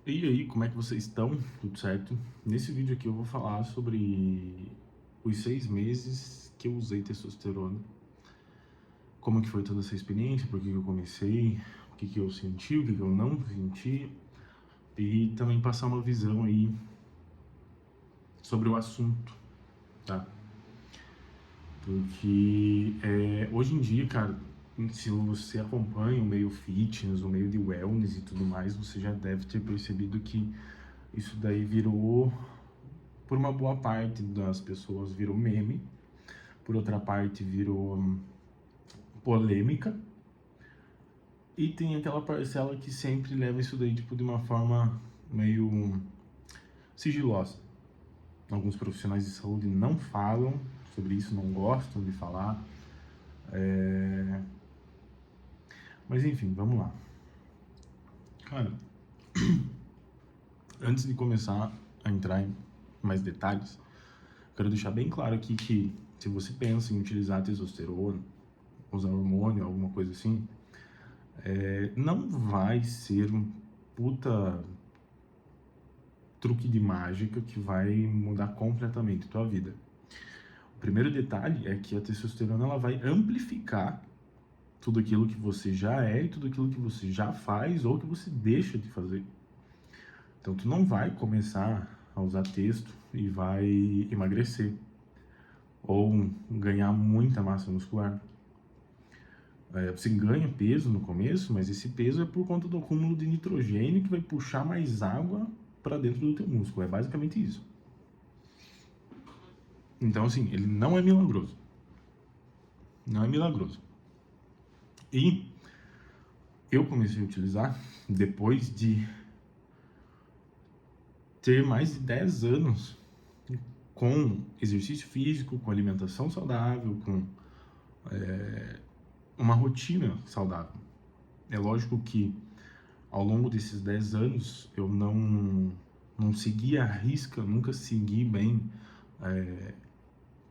E aí, como é que vocês estão? Tudo certo? Nesse vídeo aqui eu vou falar sobre os 6 meses que eu usei testosterona, como que foi toda essa experiência, por que que eu comecei, o que que eu senti, o que que eu não senti, e também passar uma visão aí sobre o assunto, tá? Porque hoje em dia, cara, se você acompanha o meio fitness, o meio de wellness e tudo mais, você já deve ter percebido que isso daí virou, por uma boa parte das pessoas, virou meme, por outra parte virou polêmica, e tem aquela parcela que sempre leva isso daí tipo de uma forma meio sigilosa. Alguns profissionais de saúde não falam sobre isso, não gostam de falar, mas enfim, vamos lá. Cara, antes de começar a entrar em mais detalhes, quero deixar bem claro aqui que se você pensa em utilizar testosterona, usar hormônio, alguma coisa assim, não vai ser um puta truque de mágica que vai mudar completamente a tua vida. O primeiro detalhe é que a testosterona ela vai amplificar tudo aquilo que você já é e tudo aquilo que você já faz ou que você deixa de fazer. Então tu não vai começar a usar testo e vai emagrecer ou ganhar muita massa muscular. Você ganha peso no começo, mas esse peso é por conta do acúmulo de nitrogênio que vai puxar mais água para dentro do teu músculo. É basicamente isso. Então, assim, ele não é milagroso. Não é milagroso. E eu comecei a utilizar depois de ter mais de 10 anos com exercício físico, com alimentação saudável, com uma rotina saudável. É lógico que ao longo desses 10 anos eu não segui à risca, nunca segui bem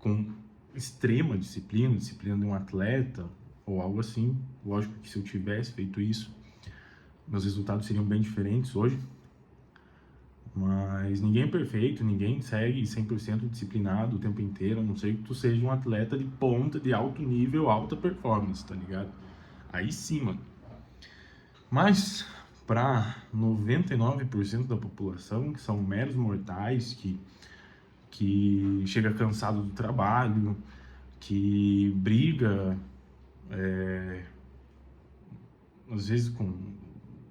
com extrema disciplina, disciplina de um atleta ou algo assim. Lógico que se eu tivesse feito isso, meus resultados seriam bem diferentes hoje. Mas ninguém é perfeito, ninguém segue 100% disciplinado o tempo inteiro, a não ser que tu seja um atleta de ponta, de alto nível, alta performance, tá ligado? Aí sim, mano. Mas para 99% da população, que são meros mortais, que chega cansado do trabalho, que briga, às vezes com,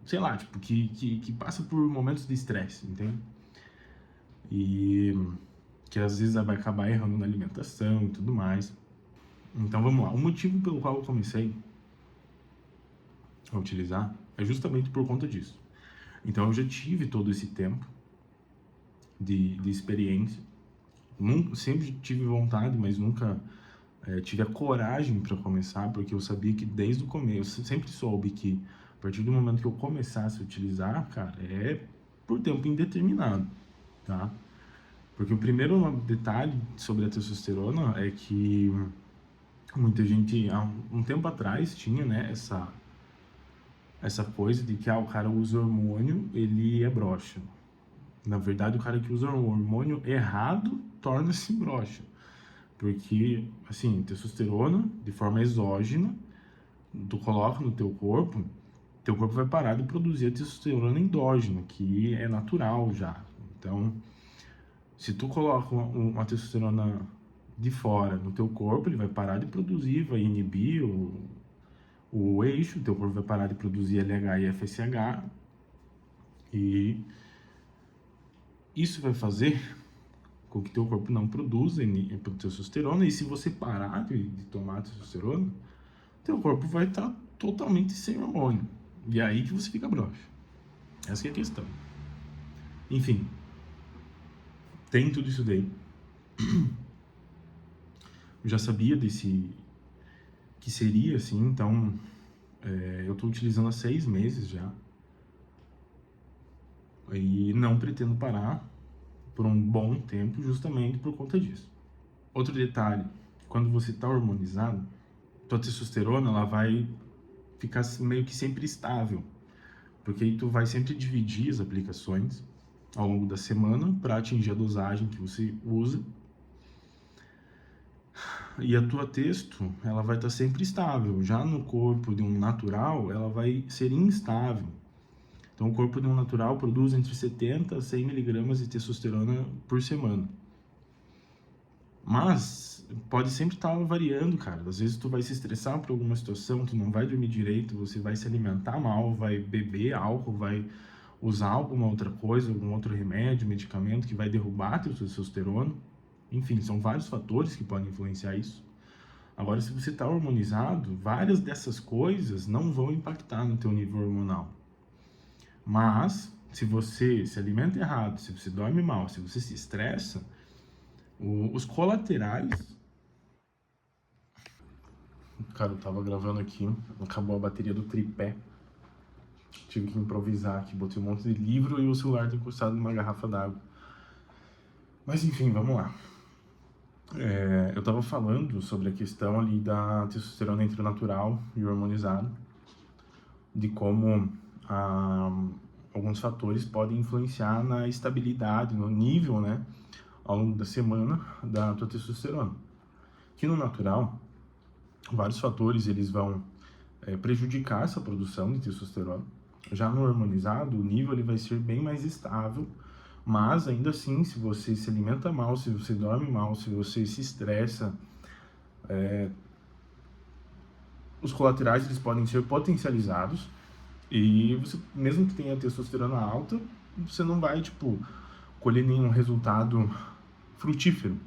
sei lá, tipo, que passa por momentos de estresse, entende? E que às vezes vai acabar errando na alimentação e tudo mais. Então vamos lá, o motivo pelo qual eu comecei a utilizar é justamente por conta disso. Então eu já tive todo esse tempo de experiência, sempre tive vontade, mas nunca tive a coragem para começar, porque eu sabia que desde o começo, eu sempre soube que a partir do momento que eu começasse a utilizar, cara, é por tempo indeterminado, tá? Porque o primeiro detalhe sobre a testosterona é que muita gente, há um tempo atrás, tinha, né, essa coisa de que o cara usa hormônio, ele é broxa. Na verdade, o cara que usa o hormônio errado torna-se broxa. Porque, assim, testosterona, de forma exógena, tu coloca no teu corpo vai parar de produzir a testosterona endógena, que é natural já. Então, se tu coloca uma testosterona de fora no teu corpo, ele vai parar de produzir, vai inibir o eixo, teu corpo vai parar de produzir LH e FSH, e isso vai fazer com que teu corpo não produza testosterona, e se você parar de tomar testosterona, teu corpo vai estar totalmente sem hormônio, e é aí que você fica broxa. Essa é a questão. Enfim, tem tudo isso daí. Eu já sabia que seria assim, então eu estou utilizando há 6 meses já, e não pretendo parar por um bom tempo justamente por conta disso. Outro detalhe, quando você está hormonizado, tua testosterona ela vai ficar meio que sempre estável, Porque aí tu vai sempre dividir as aplicações ao longo da semana para atingir a dosagem que você usa. E a tua texto, ela vai estar sempre estável. Já no corpo de um natural, ela vai ser instável. Então, o corpo de um natural produz entre 70 a 100 miligramas de testosterona por semana. Mas pode sempre estar variando, cara. Às vezes tu vai se estressar por alguma situação, tu não vai dormir direito, você vai se alimentar mal, vai beber álcool, vai usar alguma outra coisa, algum outro remédio, medicamento que vai derrubar teu testosterona. Enfim, são vários fatores que podem influenciar isso. Agora, se você está hormonizado, várias dessas coisas não vão impactar no teu nível hormonal. Mas, se você se alimenta errado, se você dorme mal, se você se estressa, os colaterais... Cara, eu tava gravando aqui, acabou a bateria do tripé. Tive que improvisar aqui, botei um monte de livro e o celular tá encostado numa garrafa d'água. Mas enfim, vamos lá. Eu tava falando sobre a questão ali da testosterona entre o natural e o hormonizado, de como alguns fatores podem influenciar na estabilidade, no nível, né, ao longo da semana da tua testosterona. Que no natural, vários fatores eles vão prejudicar essa produção de testosterona. Já no hormonizado, o nível ele vai ser bem mais estável, mas ainda assim, se você se alimenta mal, se você dorme mal, se você se estressa, os colaterais eles podem ser potencializados e você, mesmo que tenha testosterona alta, você não vai, colher nenhum resultado frutífero.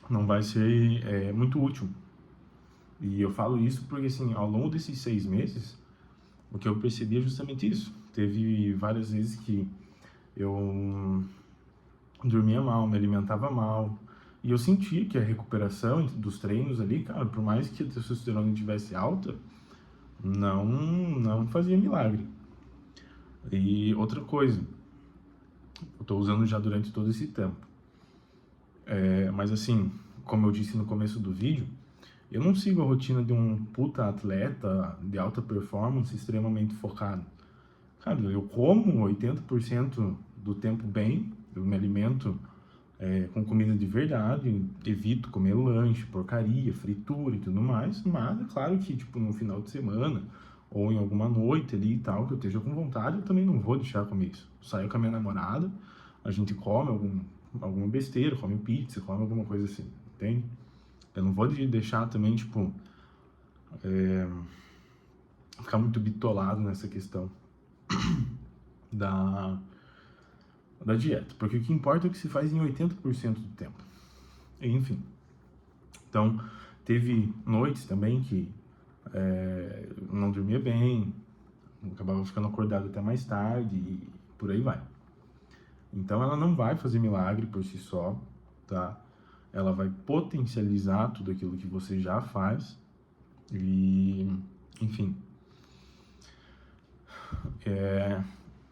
Não vai ser muito útil. E eu falo isso porque, assim, ao longo desses 6 meses, o que eu percebi é justamente isso. Teve várias vezes que eu dormia mal, me alimentava mal, e eu sentia que a recuperação dos treinos ali, cara, por mais que a testosterona estivesse alta, não fazia milagre. E outra coisa, eu tô usando já durante todo esse tempo. Mas assim, como eu disse no começo do vídeo, eu não sigo a rotina de um puta atleta de alta performance extremamente focado. Cara, eu como 80% do tempo bem, eu me alimento com comida de verdade, evito comer lanche, porcaria, fritura e tudo mais, mas é claro que, no final de semana, ou em alguma noite ali e tal, que eu esteja com vontade, eu também não vou deixar comer isso. Eu saio com a minha namorada, a gente come alguma besteira, come pizza, come alguma coisa assim, entende? Eu não vou deixar também, ficar muito bitolado nessa questão da dieta, porque o que importa é o que se faz em 80% do tempo. Enfim, então teve noites também que não dormia bem, acabava ficando acordado até mais tarde e por aí vai. Então ela não vai fazer milagre por si só, tá? Ela vai potencializar tudo aquilo que você já faz e, enfim.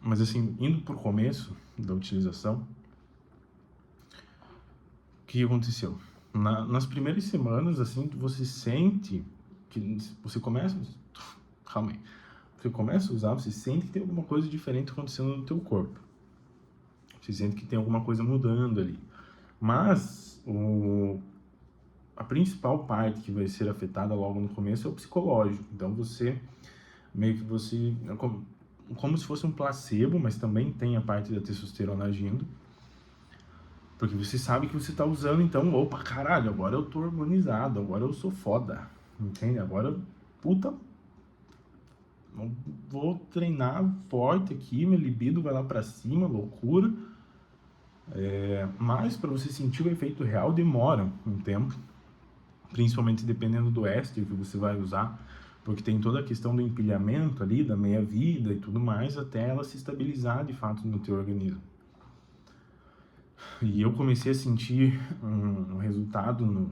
Mas assim, indo pro começo da utilização, o que aconteceu? Nas primeiras semanas, assim, você sente que você começa... Calma aí. Você começa a usar, você sente que tem alguma coisa diferente acontecendo no teu corpo. Você sente que tem alguma coisa mudando ali. Mas a principal parte que vai ser afetada logo no começo é o psicológico. Então você, meio que você... como se fosse um placebo, mas também tem a parte da testosterona agindo. Porque você sabe que você tá usando, então, opa, caralho, agora eu tô hormonizado, agora eu sou foda, entende? Agora, puta, vou treinar forte aqui, meu libido vai lá pra cima, loucura. Mas para você sentir o efeito real demora um tempo, principalmente dependendo do éster que você vai usar, porque tem toda a questão do empilhamento ali, da meia-vida e tudo mais, até ela se estabilizar de fato no teu organismo. E eu comecei a sentir um resultado,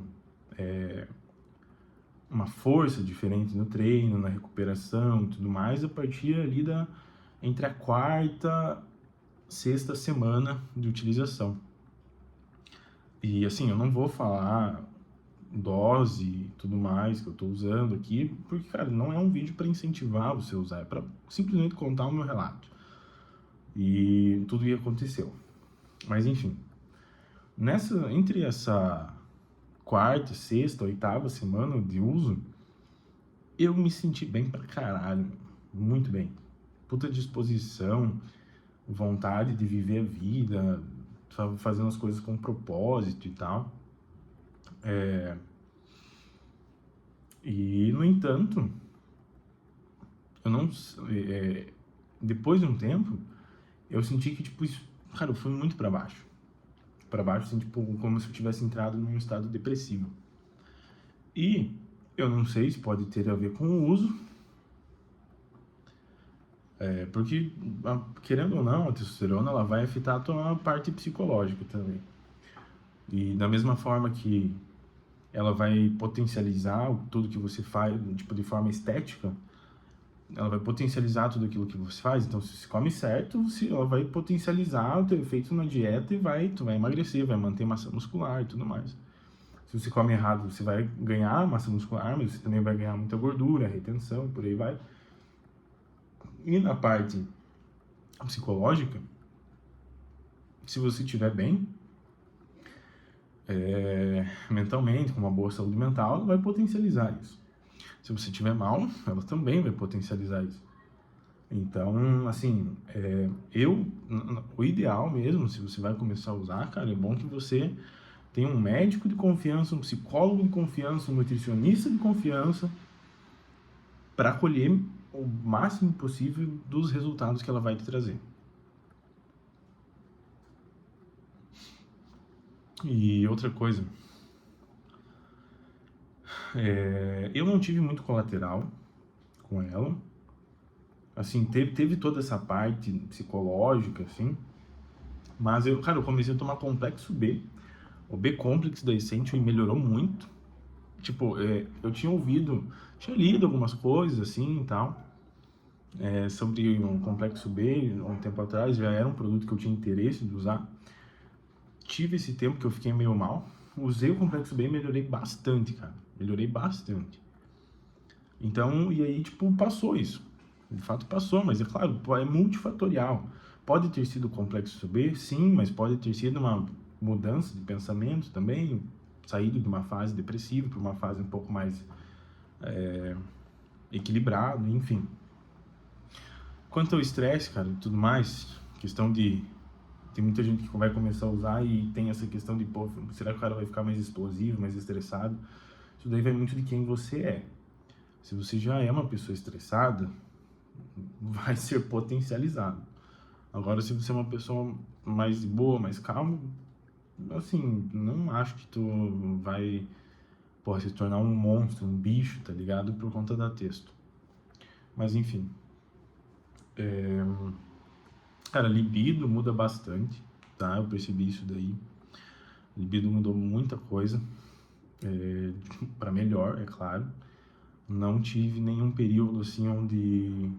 uma força diferente no treino, na recuperação e tudo mais, a partir ali entre a quarta e sexta semana de utilização. E assim, eu não vou falar dose e tudo mais que eu tô usando aqui, porque, cara, não é um vídeo para incentivar você a usar, é para simplesmente contar o meu relato e tudo o que aconteceu. Mas enfim, entre essa quarta, sexta, oitava semana de uso, eu me senti bem pra caralho, muito bem. Puta disposição, vontade de viver a vida, fazendo as coisas com propósito e tal. E, no entanto, eu não... depois de um tempo, eu senti que, tipo, isso, cara, eu fui muito pra baixo. Pra baixo, assim, tipo, como se eu tivesse entrado num estado depressivo. E eu não sei se pode ter a ver com o uso, porque, querendo ou não, a testosterona ela vai afetar a tua parte psicológica também. E da mesma forma que ela vai potencializar tudo que você faz, tipo, de forma estética, ela vai potencializar tudo aquilo que você faz. Então, se você come certo, ela vai potencializar o teu efeito na dieta e tu vai emagrecer, vai manter massa muscular e tudo mais. Se você come errado, você vai ganhar massa muscular, mas você também vai ganhar muita gordura, retenção e por aí vai. E na parte psicológica, se você estiver bem, mentalmente, com uma boa saúde mental, ela vai potencializar isso. Se você estiver mal, ela também vai potencializar isso. Então, assim, o ideal mesmo, se você vai começar a usar, cara, é bom que você tenha um médico de confiança, um psicólogo de confiança, um nutricionista de confiança, para colher o máximo possível dos resultados que ela vai te trazer. E outra coisa, eu não tive muito colateral com ela. Assim, teve toda essa parte psicológica, assim, mas eu comecei a tomar complexo B. O B-Complex da Essential melhorou muito. Tipo, eu tinha lido algumas coisas, assim, e tal, sobre um complexo B, há um tempo atrás, já era um produto que eu tinha interesse de usar. Tive esse tempo que eu fiquei meio mal, usei o complexo B e melhorei bastante, cara. Melhorei bastante. Então, e aí, tipo, passou isso. De fato passou, mas é claro, é multifatorial. Pode ter sido complexo B, sim, mas pode ter sido uma mudança de pensamento também, saído de uma fase depressiva para uma fase um pouco mais equilibrada, enfim. Quanto ao estresse, cara, e tudo mais, questão de... Tem muita gente que vai começar a usar e tem essa questão de, pô, será que o cara vai ficar mais explosivo, mais estressado? Isso daí vai muito de quem você é. Se você já é uma pessoa estressada, vai ser potencializado. Agora, se você é uma pessoa mais boa, mais calma, assim, não acho que tu vai, porra, se tornar um monstro, um bicho, tá ligado? Por conta da texto. Mas, enfim. Cara, libido muda bastante, tá? Eu percebi isso daí. Libido mudou muita coisa. Pra melhor, é claro. Não tive nenhum período, assim, onde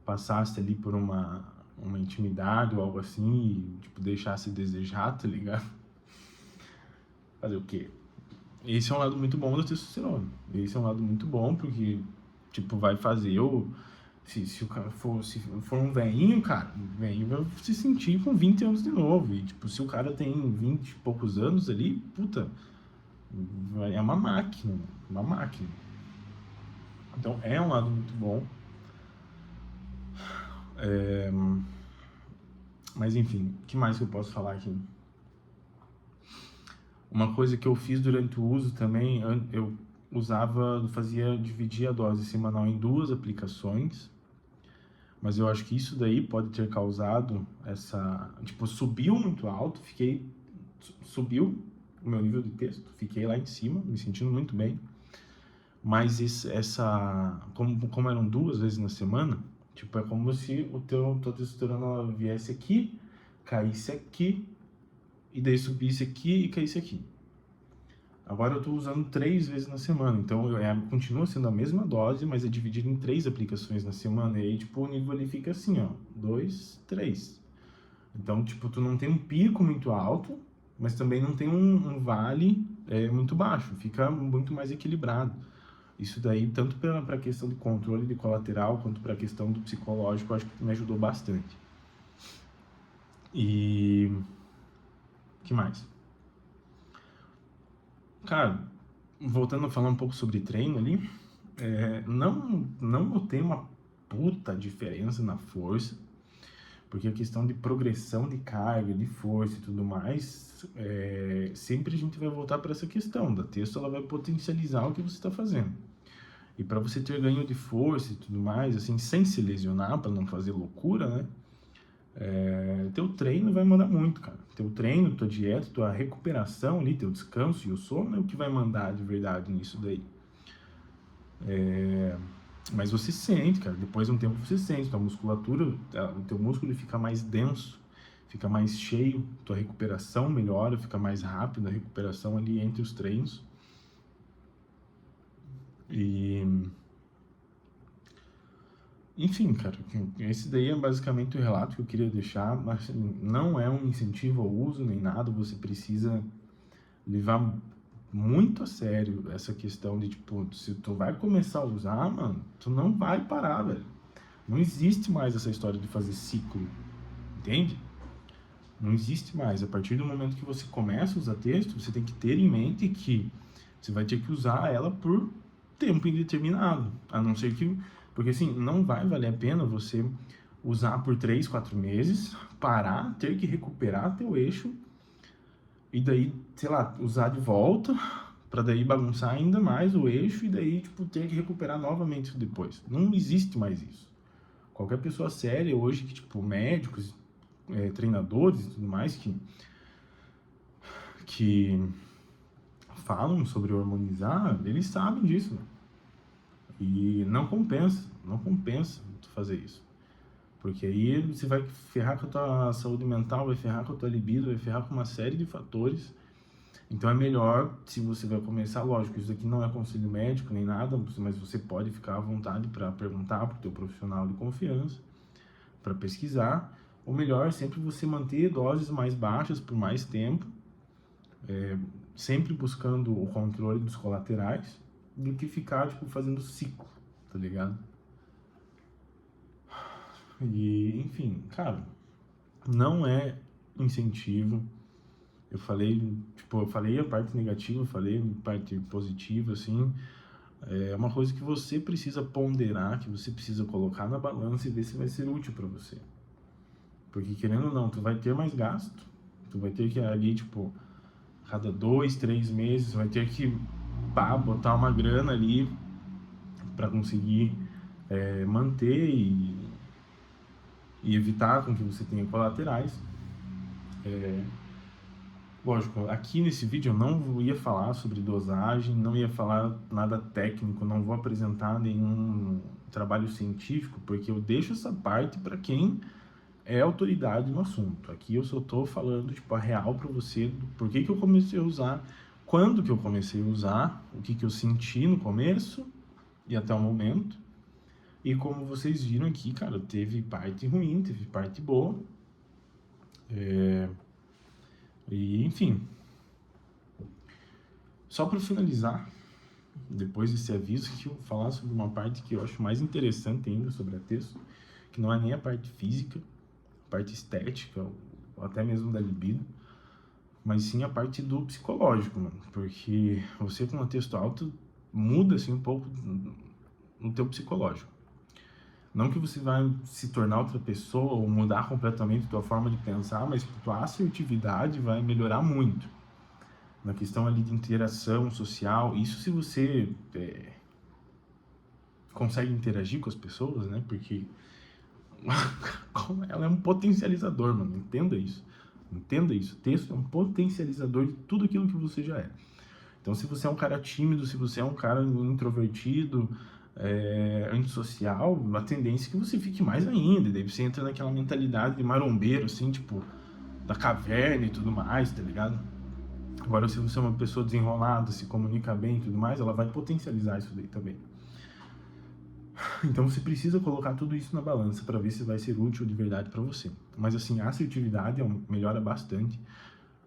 passasse ali por uma intimidade ou algo assim e, tipo, deixasse desejar, tá ligado? Fazer o quê? Esse é um lado muito bom da testosterona. Esse é um lado muito bom porque, tipo, vai fazer eu... Se o cara se for um velhinho, cara, o velhinho vai se sentir com 20 anos de novo. E, tipo, se o cara tem 20 e poucos anos ali, puta, é uma máquina, uma máquina. Então, é um lado muito bom. Mas, enfim, o que mais que eu posso falar aqui? Uma coisa que eu fiz durante o uso também, eu dividir a dose semanal em 2 aplicações, mas eu acho que isso daí pode ter causado tipo, subiu muito alto, subiu o meu nível de texto, fiquei lá em cima, me sentindo muito bem, mas como eram 2 vezes na semana, tipo, é como se tua testosterona viesse aqui, caísse aqui, e daí subisse aqui e caísse aqui. Agora eu tô usando 3 vezes na semana, então continua sendo a mesma dose, mas é dividido em 3 aplicações na semana, e aí, tipo, o nível ali fica assim, ó, 2, 3. Então, tipo, tu não tem um pico muito alto, mas também não tem um vale é muito baixo, fica muito mais equilibrado. Isso daí, tanto para a questão de controle de colateral, quanto para a questão do psicológico, eu acho que me ajudou bastante. E... que mais? Cara, voltando a falar um pouco sobre treino ali, não notei uma puta diferença na força, porque a questão de progressão de carga, de força e tudo mais, sempre a gente vai voltar para essa questão da texto, ela vai potencializar o que você está fazendo. E para você ter ganho de força e tudo mais, assim, sem se lesionar, para não fazer loucura, né? Teu treino vai mandar muito, cara. Teu treino, tua dieta, tua recuperação ali, teu descanso e o sono é o que vai mandar de verdade nisso daí. Mas você sente, cara, depois de um tempo você sente, tua musculatura, o teu músculo fica mais denso, fica mais cheio, tua recuperação melhora, fica mais rápida a recuperação ali entre os treinos. E... enfim, cara, esse daí é basicamente o relato que eu queria deixar, mas assim, não é um incentivo ao uso nem nada, você precisa levar muito a sério essa questão de, tipo, se tu vai começar a usar, mano, tu não vai parar, velho. Não existe mais essa história de fazer ciclo, entende? Não existe mais. A partir do momento que você começa a usar texto, você tem que ter em mente que você vai ter que usar ela por tempo indeterminado, a não ser que... porque assim, não vai valer a pena você usar por 3, 4 meses, parar, ter que recuperar teu eixo e daí, sei lá, usar de volta para daí bagunçar ainda mais o eixo e daí, tipo, ter que recuperar novamente depois. Não existe mais isso. Qualquer pessoa séria hoje, que, tipo, médicos, treinadores e tudo mais, que falam sobre hormonizar, eles sabem disso, né? E não compensa tu fazer isso. Porque aí você vai ferrar com a tua saúde mental, vai ferrar com a tua libido, vai ferrar com uma série de fatores. Então é melhor, se você vai começar, lógico, isso aqui não é conselho médico nem nada, mas você pode ficar à vontade para perguntar para o teu profissional de confiança, para pesquisar. Ou melhor, sempre você manter doses mais baixas por mais tempo, sempre buscando o controle dos colaterais, do que ficar, tipo, fazendo ciclo, tá ligado? E, enfim, cara, não é incentivo. Eu falei a parte negativa, eu falei a parte positiva, assim. É uma coisa que você precisa ponderar, que você precisa colocar na balança e ver se vai ser útil para você. Porque, querendo ou não, tu vai ter mais gasto, tu vai ter que ali, tipo, cada 2, 3 meses, vai ter que, botar uma grana ali para conseguir manter e evitar com que você tenha colaterais. Lógico, aqui nesse vídeo eu não ia falar sobre dosagem, não ia falar nada técnico, não vou apresentar nenhum trabalho científico, porque eu deixo essa parte para quem é autoridade no assunto. Aqui eu só tô falando, tipo, a real para você, do porquê que eu comecei a usar, quando que eu comecei a usar, o que que eu senti no começo e até o momento. E como vocês viram aqui, cara, teve parte ruim, teve parte boa. E, enfim, só para finalizar, depois desse aviso, que eu vou falar sobre uma parte que eu acho mais interessante ainda sobre a texto, que não é nem a parte física, a parte estética, ou até mesmo da libido, mas sim a parte do psicológico, mano, porque você com a texto alto muda, assim, um pouco no teu psicológico. Não que você vai se tornar outra pessoa ou mudar completamente a tua forma de pensar, mas tua assertividade vai melhorar muito. Na questão ali de interação social, isso se você consegue interagir com as pessoas, né? Porque ela é um potencializador, mano. Entenda isso. Entenda isso. O texto é um potencializador de tudo aquilo que você já é. Então, se você é um cara tímido, se você é um cara introvertido, antissocial, a tendência é que você fique mais ainda. E daí você entra naquela mentalidade de marombeiro, assim, tipo, da caverna e tudo mais, tá ligado? Agora, se você é uma pessoa desenrolada, se comunica bem e tudo mais, ela vai potencializar isso daí também. Então você precisa colocar tudo isso na balança para ver se vai ser útil de verdade para você. Mas assim, a assertividade melhora bastante.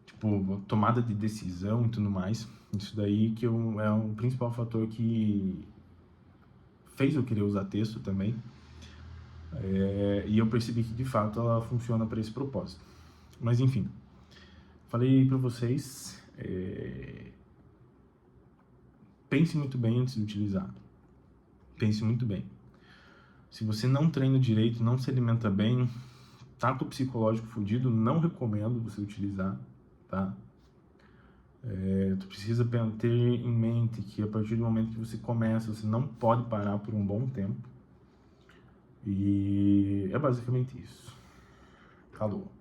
Tipo, tipo, tomada de decisão e tudo mais. Isso daí que é um principal fator que fez eu querer usar texto também. E eu percebi que, de fato, ela funciona para esse propósito. Mas, enfim, falei para vocês, pense muito bem antes de utilizar. Pense muito bem. Se você não treina direito, não se alimenta bem, tá com o psicológico fodido, não recomendo você utilizar, tá? Tu precisa ter em mente que a partir do momento que você começa, você não pode parar por um bom tempo. E é basicamente isso. Falou.